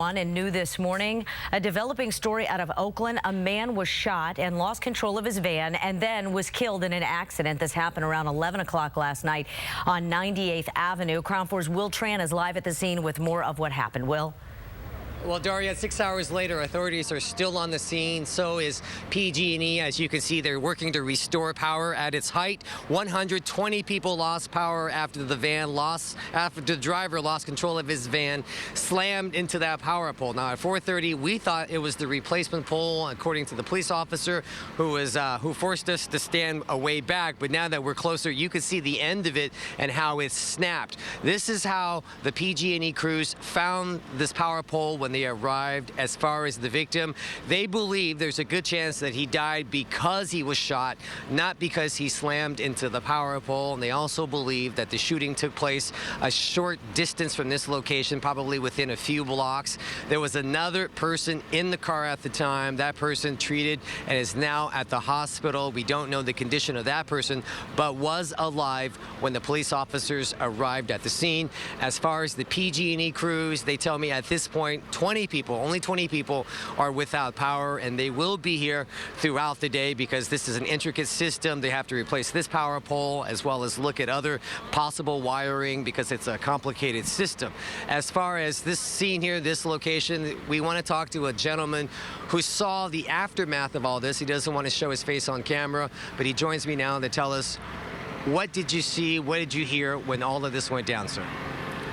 And new this morning, a developing story out of Oakland. A man was shot and lost control of his van and then was killed in an accident. This happened around 11 o'clock last night on 98th Avenue. Crown 4's Will Tran is live at the scene with more of what happened. Will? Well, Daria, 6 hours later, authorities are still on the scene. So is PG&E. As you can see, they're working to restore power at its height. 120 people lost power after the driver lost control of his van, slammed into that power pole. Now, at 4:30, we thought it was the replacement pole, according to the police officer who forced us to stand a way back. But now that we're closer, you can see the end of it and how it snapped. This is how the PG&E crews found this power pole when they arrived. As far as the victim, they believe there's a good chance that he died because he was shot, not because he slammed into the power pole. And they also believe that the shooting took place a short distance from this location, probably within a few blocks. There was another person in the car at the time. That person treated and is now at the hospital. We don't know the condition of that person, but was alive when the police officers arrived at the scene. As far as the PG&E crews, they tell me at this point, only 20 people are without power, and they will be here throughout the day because this is an intricate system. They have to replace this power pole as well as look at other possible wiring because it's a complicated system. As far as this scene here, this location, we want to talk to a gentleman who saw the aftermath of all this. He doesn't want to show his face on camera, but he joins me now to tell us, what did you see, what did you hear when all of this went down, sir?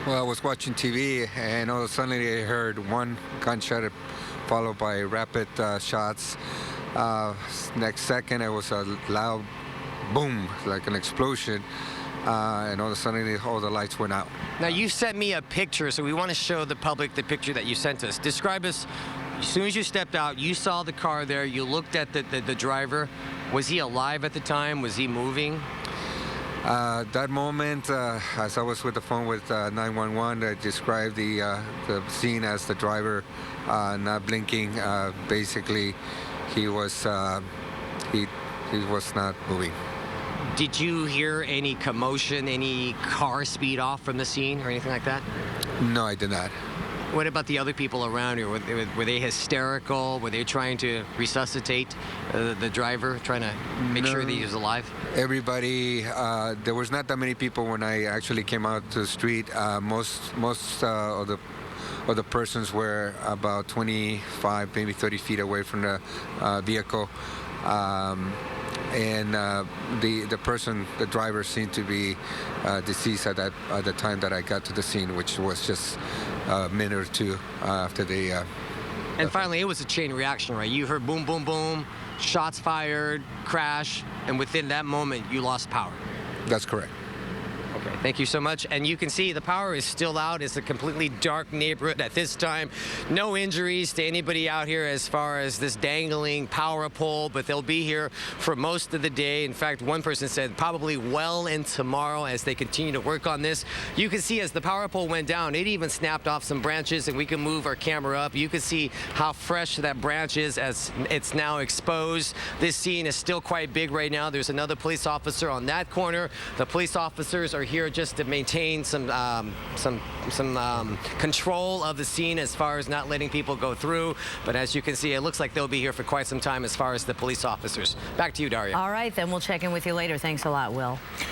Well, I was watching TV, and all of a sudden I heard one gunshot followed by rapid shots. Next second, it was a loud boom, like an explosion, and all of a sudden all the lights went out. Now, you sent me a picture, so we want to show the public the picture that you sent us. Describe us. As soon as you stepped out, you saw the car there, you looked at the driver. Was he alive at the time? Was he moving? That moment, as I was with the phone with 911, I described the scene as the driver not blinking. Basically, he was not moving. Did you hear any commotion, any car speed off from the scene or anything like that? No, I did not. What about the other people around you? Were they hysterical? Were they trying to resuscitate the driver, trying to make sure that he was alive? Everybody, there was not that many people when I actually came out to the street. Most of the persons were about 25, maybe 30 feet away from the vehicle. And the driver seemed to be deceased at the time that I got to the scene, which was just a minute or two after they. And finally, it was a chain reaction, right? You heard boom, boom, boom, shots fired, crash, and within that moment, you lost power. That's correct. Okay, thank you so much. And you can see the power is still out. It's a completely dark neighborhood at this time. No injuries to anybody out here as far as this dangling power pole, but they'll be here for most of the day. In fact, one person said probably well into tomorrow as they continue to work on this. You can see as the power pole went down, it even snapped off some branches, and we can move our camera up. You can see how fresh that branch is as it's now exposed. This scene is still quite big right now. There's another police officer on that corner. The police officers are here just to maintain some control of the scene as far as not letting people go through. But as you can see, it looks like they'll be here for quite some time as far as the police officers. Back to you, Daria. All right, then we'll check in with you later. Thanks a lot, Will.